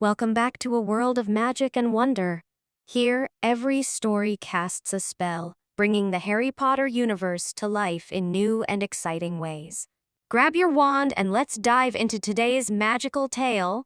Welcome back to a world of magic and wonder. Here, every story casts a spell, bringing the Harry Potter universe to life in new and exciting ways. Grab your wand and let's dive into today's magical tale.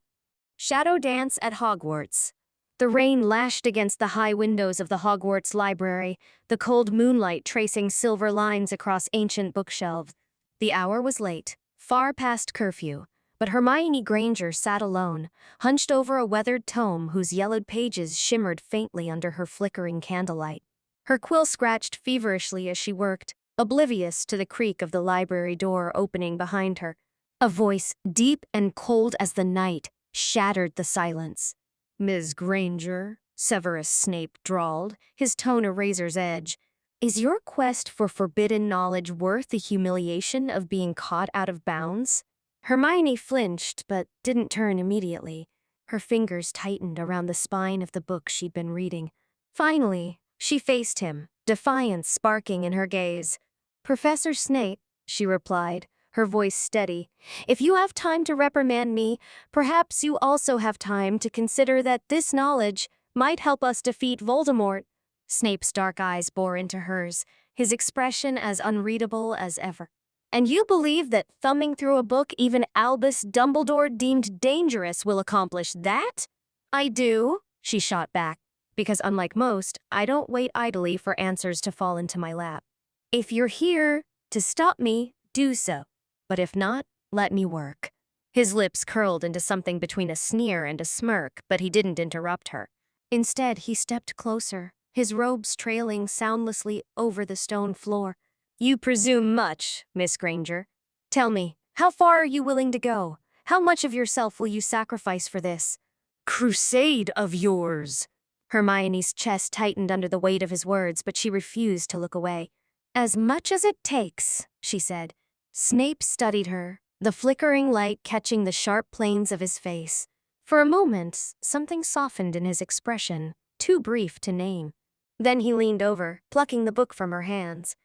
Shadowdance at Hogwarts. The rain lashed against the high windows of the Hogwarts library, the cold moonlight tracing silver lines across ancient bookshelves. The hour was late, far past curfew, but Hermione Granger sat alone, hunched over a weathered tome whose yellowed pages shimmered faintly under her flickering candlelight. Her quill scratched feverishly as she worked, oblivious to the creak of the library door opening behind her. A voice, deep and cold as the night, shattered the silence. "Ms. Granger," Severus Snape drawled, his tone a razor's edge, "is your quest for forbidden knowledge worth the humiliation of being caught out of bounds?" Hermione flinched, but didn't turn immediately. Her fingers tightened around the spine of the book she'd been reading. Finally, she faced him, defiance sparking in her gaze. "Professor Snape," she replied, her voice steady, "if you have time to reprimand me, perhaps you also have time to consider that this knowledge might help us defeat Voldemort." Snape's dark eyes bore into hers, his expression as unreadable as ever. "And you believe that thumbing through a book even Albus Dumbledore deemed dangerous will accomplish that?" "I do," she shot back, "because unlike most, I don't wait idly for answers to fall into my lap. If you're here to stop me, do so. But if not, let me work." His lips curled into something between a sneer and a smirk, but he didn't interrupt her. Instead, he stepped closer, his robes trailing soundlessly over the stone floor. "You presume much, Miss Granger. Tell me, how far are you willing to go? How much of yourself will you sacrifice for this crusade of yours?" Hermione's chest tightened under the weight of his words, but she refused to look away. "As much as it takes," she said. Snape studied her, the flickering light catching the sharp planes of his face. For a moment, something softened in his expression, too brief to name. Then he leaned over, plucking the book from her hands.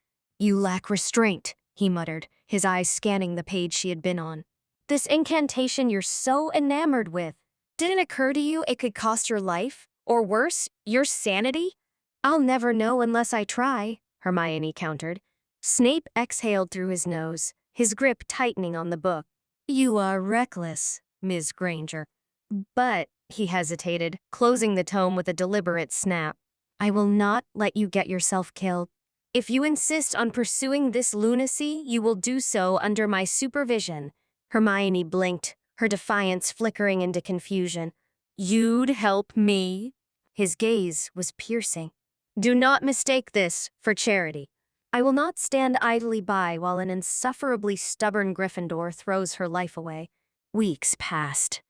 "You lack restraint," he muttered, his eyes scanning the page she had been on. "This incantation you're so enamored with, didn't occur to you it could cost your life? Or worse, your sanity?" "I'll never know unless I try," Hermione countered. Snape exhaled through his nose, his grip tightening on the book. "You are reckless, Ms. Granger." "But," he hesitated, closing the tome with a deliberate snap, "I will not let you get yourself killed. If you insist on pursuing this lunacy, you will do so under my supervision." Hermione blinked, her defiance flickering into confusion. "You'd help me?" His gaze was piercing. "Do not mistake this for charity. I will not stand idly by while an insufferably stubborn Gryffindor throws her life away." Weeks passed.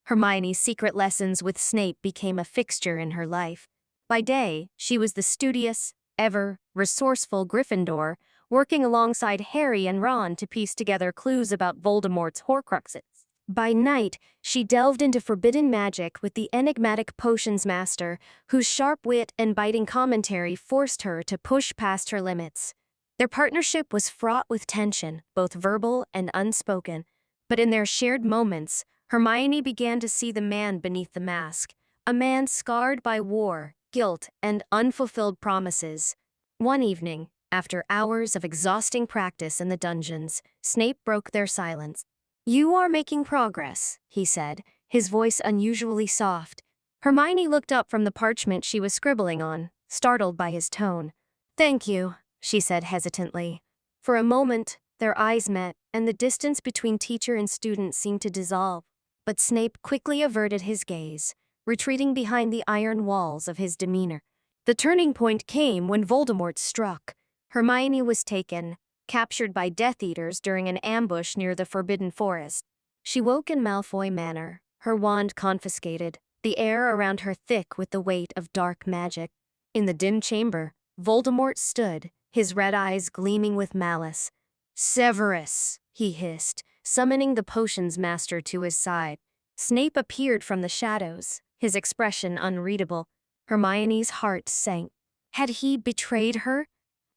Hermione's secret lessons with Snape became a fixture in her life. By day, she was the studious, ever-resourceful Gryffindor, working alongside Harry and Ron to piece together clues about Voldemort's Horcruxes. By night, she delved into forbidden magic with the enigmatic potions master, whose sharp wit and biting commentary forced her to push past her limits. Their partnership was fraught with tension, both verbal and unspoken, but in their shared moments, Hermione began to see the man beneath the mask, a man scarred by war, guilt, and unfulfilled promises. One evening, after hours of exhausting practice in the dungeons, Snape broke their silence. "You are making progress," he said, his voice unusually soft. Hermione looked up from the parchment she was scribbling on, startled by his tone. "Thank you," she said hesitantly. For a moment, their eyes met, and the distance between teacher and student seemed to dissolve. But Snape quickly averted his gaze, retreating behind the iron walls of his demeanor. The turning point came when Voldemort struck. Hermione was taken, captured by Death Eaters during an ambush near the Forbidden Forest. She woke in Malfoy Manor, her wand confiscated, the air around her thick with the weight of dark magic. In the dim chamber, Voldemort stood, his red eyes gleaming with malice. "Severus," he hissed, summoning the potions master to his side. Snape appeared from the shadows, his expression unreadable. Hermione's heart sank. Had he betrayed her?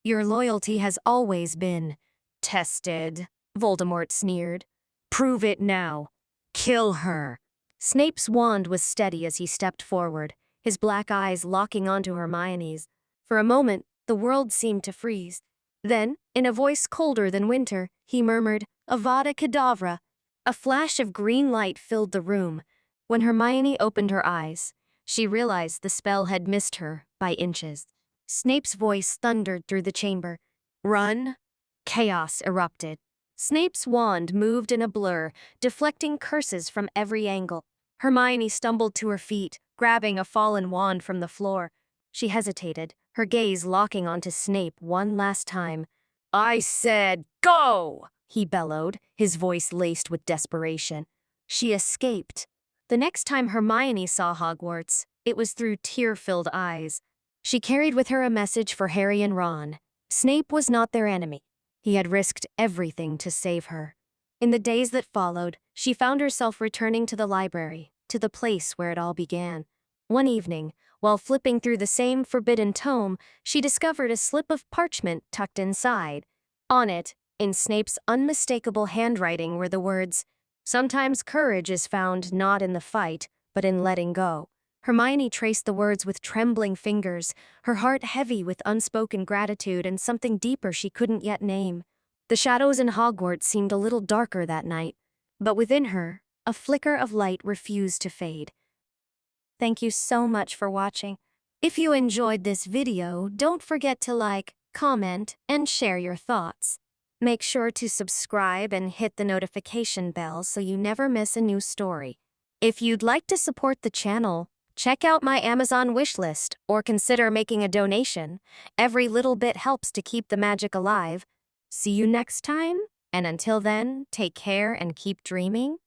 "Your loyalty has always been tested," Voldemort sneered. "Prove it now. Kill her." Snape's wand was steady as he stepped forward, his black eyes locking onto Hermione's. For a moment, the world seemed to freeze. Then, in a voice colder than winter, he murmured, Avada Kedavra. A flash of green light filled the room. When Hermione opened her eyes, she realized the spell had missed her by inches. Snape's voice thundered through the chamber. Run! Chaos erupted. Snape's wand moved in a blur, deflecting curses from every angle. Hermione stumbled to her feet, grabbing a fallen wand from the floor. She hesitated, her gaze locking onto Snape one last time. I said, go! He bellowed, his voice laced with desperation. She escaped. The next time Hermione saw Hogwarts, it was through tear-filled eyes. She carried with her a message for Harry and Ron. Snape was not their enemy. He had risked everything to save her. In the days that followed, she found herself returning to the library, to the place where it all began. One evening, while flipping through the same forbidden tome, she discovered a slip of parchment tucked inside. On it, in Snape's unmistakable handwriting, were the words, "Sometimes courage is found not in the fight, but in letting go." Hermione traced the words with trembling fingers, her heart heavy with unspoken gratitude and something deeper she couldn't yet name. The shadows in Hogwarts seemed a little darker that night, but within her, a flicker of light refused to fade. Thank you so much for watching. If you enjoyed this video, don't forget to like, comment, and share your thoughts. Make sure to subscribe and hit the notification bell so you never miss a new story. If you'd like to support the channel, check out my Amazon wishlist or consider making a donation. Every little bit helps to keep the magic alive. See you next time, and until then, take care and keep dreaming.